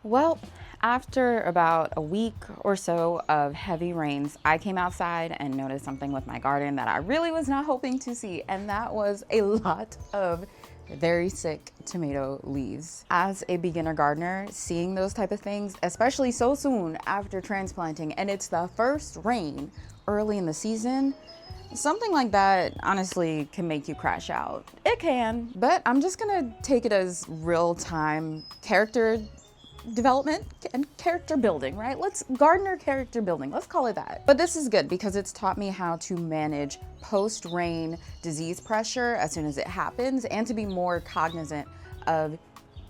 Well, after about a week or so of heavy rains, I came outside and noticed something with my garden that I really was not hoping to see, and that was a lot of very sick tomato leaves. As a beginner gardener, seeing those type of things, especially so soon after transplanting, and it's the first rain early in the season, something like that honestly can make you crash out. It can, but I'm just gonna take it as real-time character development and character building, right? Let's gardener character building, let's call it that. But this is good because it's taught me how to manage post-rain disease pressure as soon as it happens and to be more cognizant of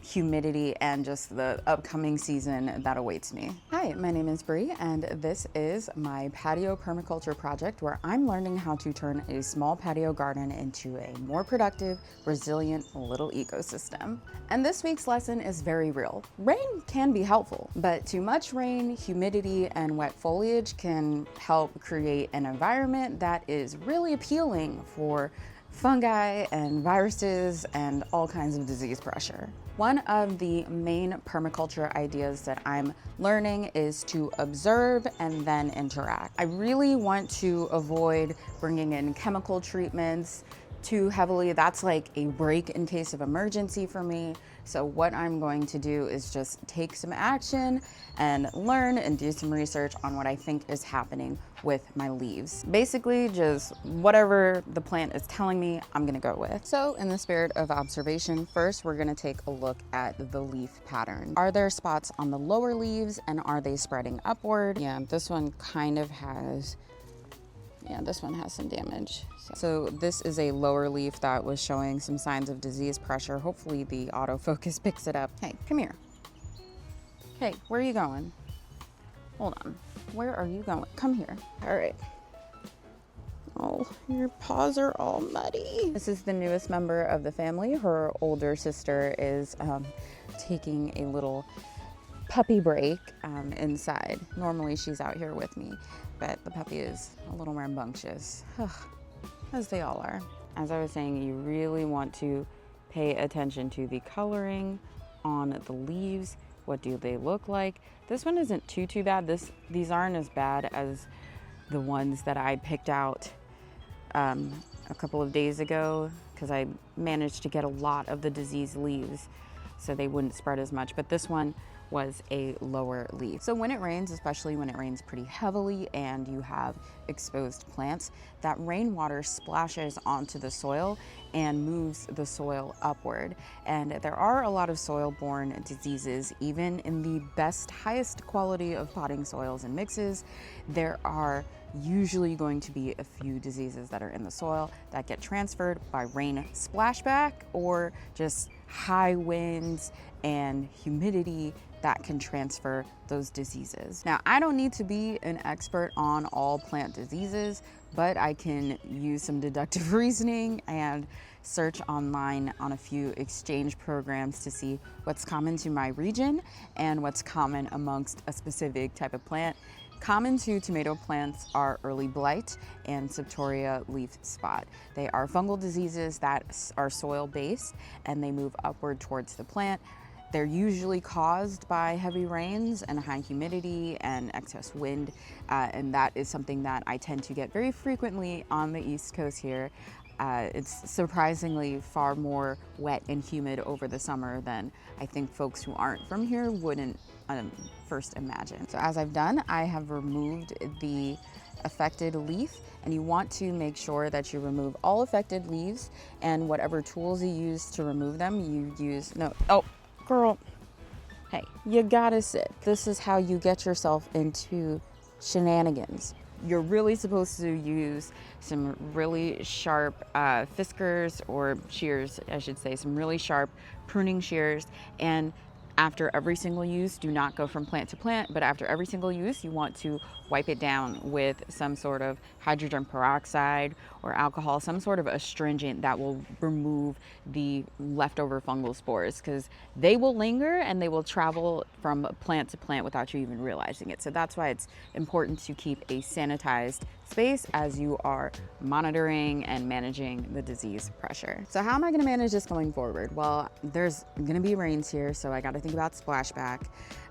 humidity and just the upcoming season that awaits me. Hi, my name is Bree, and this is my Patio Permaculture Project, where I'm learning how to turn a small patio garden into a more productive, resilient little ecosystem. And this week's lesson is very real. Rain can be helpful, but too much rain, humidity, and wet foliage can help create an environment that is really appealing for fungi and viruses and all kinds of disease pressure. One of the main permaculture ideas that I'm learning is to observe and then interact. I really want to avoid bringing in chemical treatments too heavily. That's like a break in case of emergency for me. So what I'm going to do is just take some action and learn and do some research on what I think is happening with my leaves. Basically, just whatever the plant is telling me, I'm gonna go with. So in the spirit of observation, first we're gonna take a look at the leaf pattern. Are there spots on the lower leaves and are they spreading upward? Yeah, this one kind of has, yeah, this one has some damage. So this is a lower leaf that was showing some signs of disease pressure. Hopefully the autofocus picks it up. Hey, come here. Hey, where are you going? Hold on. Where are you going? Come here. All right. Oh, your paws are all muddy. This is the newest member of the family. Her older sister is taking a little puppy break inside. Normally she's out here with me, but the puppy is a little rambunctious, as they all are. As I was saying, you really want to pay attention to the coloring on the leaves. What do they look like? This one isn't too bad. These aren't as bad as the ones that I picked out a couple of days ago, because I managed to get a lot of the diseased leaves so they wouldn't spread as much. But this one was a lower leaf. So when it rains, especially when it rains pretty heavily and you have exposed plants, that rainwater splashes onto the soil and moves the soil upward. And there are a lot of soil-borne diseases. Even in the best, highest quality of potting soils and mixes, there are usually going to be a few diseases that are in the soil that get transferred by rain splashback or just high winds and humidity that can transfer those diseases. Now, I don't need to be an expert on all plant diseases, but I can use some deductive reasoning and search online on a few exchange programs to see what's common to my region and what's common amongst a specific type of plant. Common to tomato plants are early blight and Septoria leaf spot. They are fungal diseases that are soil-based and they move upward towards the plant. They're usually caused by heavy rains and high humidity and excess wind, and that is something that I tend to get very frequently on the East Coast here. It's surprisingly far more wet and humid over the summer than I think folks who aren't from here wouldn't first imagine. So as I've done, I have removed the affected leaf, and you want to make sure that you remove all affected leaves, and whatever tools you use to remove them, you use, oh, girl, hey, you gotta sit. This is how you get yourself into shenanigans. You're really supposed to use some really sharp fiskers or shears, I should say, some really sharp pruning shears. And after every single use, do not go from plant to plant, but after every single use, you want to wipe it down with some sort of hydrogen peroxide or alcohol, some sort of astringent that will remove the leftover fungal spores, because they will linger and they will travel from plant to plant without you even realizing it. So that's why it's important to keep a sanitized space as you are monitoring and managing the disease pressure. So how am I gonna manage this going forward? Well, there's gonna be rains here, so I gotta think about splashback.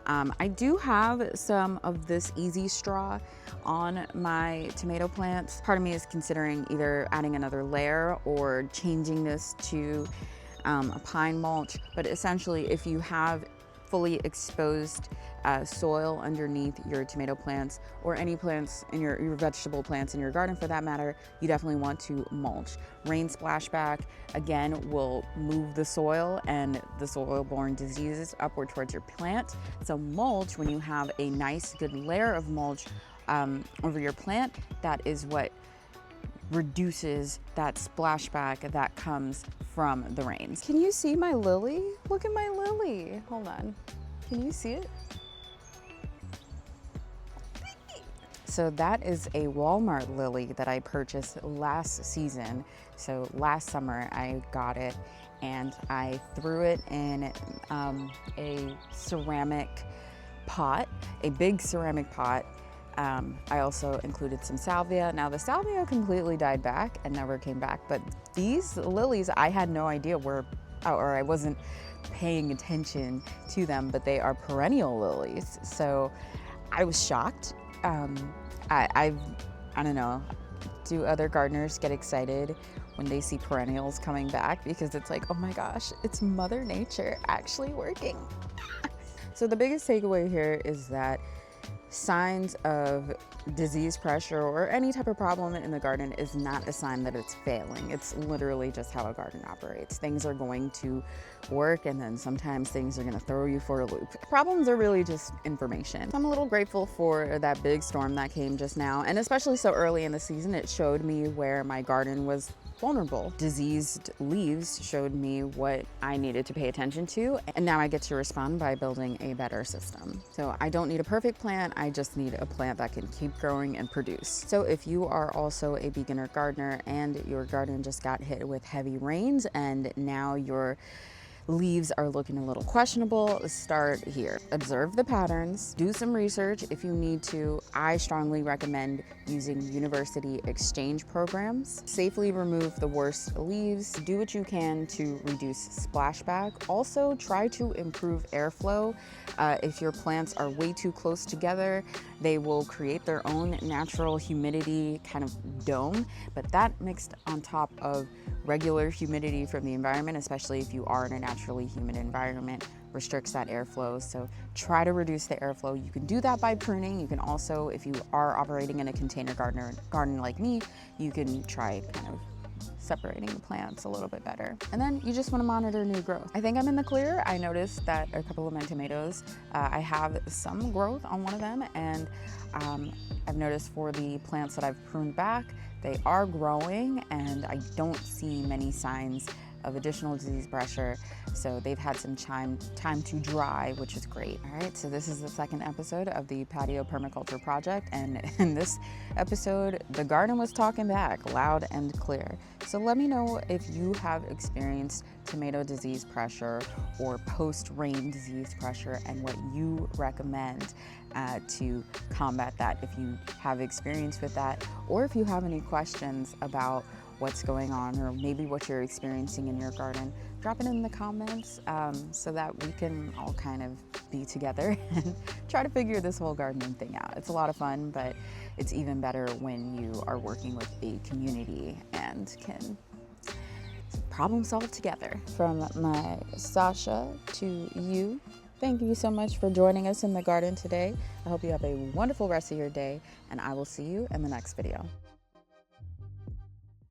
I do have some of this easy straw on my tomato plants. Part of me is considering either adding another layer or changing this to a pine mulch, but essentially if you have fully exposed soil underneath your tomato plants or any plants in your vegetable plants in your garden for that matter, you definitely want to mulch. Rain splashback, again, will move the soil and the soil-borne diseases upward towards your plant. So mulch, when you have a nice good layer of mulch over your plant, that is what reduces that splashback that comes from the rains. Can you see my lily? Look at my lily. Hold on. Can you see it? So that is a Walmart lily that I purchased last season. So last summer I got it and I threw it in a ceramic pot, a big ceramic pot. I also included some salvia. Now the salvia completely died back and never came back, but these lilies, I had no idea were, or I wasn't paying attention to them, but they are perennial lilies. So I was shocked. I don't know, do other gardeners get excited when they see perennials coming back? Because it's like, oh my gosh, it's Mother Nature actually working. So the biggest takeaway here is that signs of disease pressure or any type of problem in the garden is not a sign that it's failing. It's literally just how a garden operates. Things are going to work and then sometimes things are going to throw you for a loop. Problems are really just information. I'm a little grateful for that big storm that came just now, and especially so early in the season. It showed me where my garden was vulnerable. Diseased leaves showed me what I needed to pay attention to, and now I get to respond by building a better system. So I don't need a perfect plant, I just need a plant that can keep growing and produce. So if you are also a beginner gardener and your garden just got hit with heavy rains and now your leaves are looking a little questionable, start here. Observe the patterns, do some research if you need to. I strongly recommend using university exchange programs. Safely remove the worst leaves. Do what you can to reduce splashback. Also try to improve airflow. If your plants are way too close together, they will create their own natural humidity kind of dome, but that mixed on top of regular humidity from the environment, especially if you are in a naturally humid environment, restricts that airflow. So try to reduce the airflow. You can do that by pruning. You can also, if you are operating in a container garden like me, you can try kind of separating the plants a little bit better. And then you just want to monitor new growth. I think I'm in the clear. I noticed that a couple of my tomatoes, I have some growth on one of them, and I've noticed for the plants that I've pruned back, they are growing and I don't see many signs of additional disease pressure. So they've had some time to dry, which is great. All right, so this is the second episode of the Patio Permaculture Project. And in this episode, the garden was talking back loud and clear. So let me know if you have experienced tomato disease pressure or post-rain disease pressure and what you recommend to combat that if you have experience with that, or if you have any questions about what's going on or maybe what you're experiencing in your garden, drop it in the comments so that we can all kind of be together and try to figure this whole gardening thing out. It's a lot of fun, but it's even better when you are working with a community and can problem solve together. From my Sasha to you, thank you so much for joining us in the garden today. I hope you have a wonderful rest of your day, and I will see you in the next video.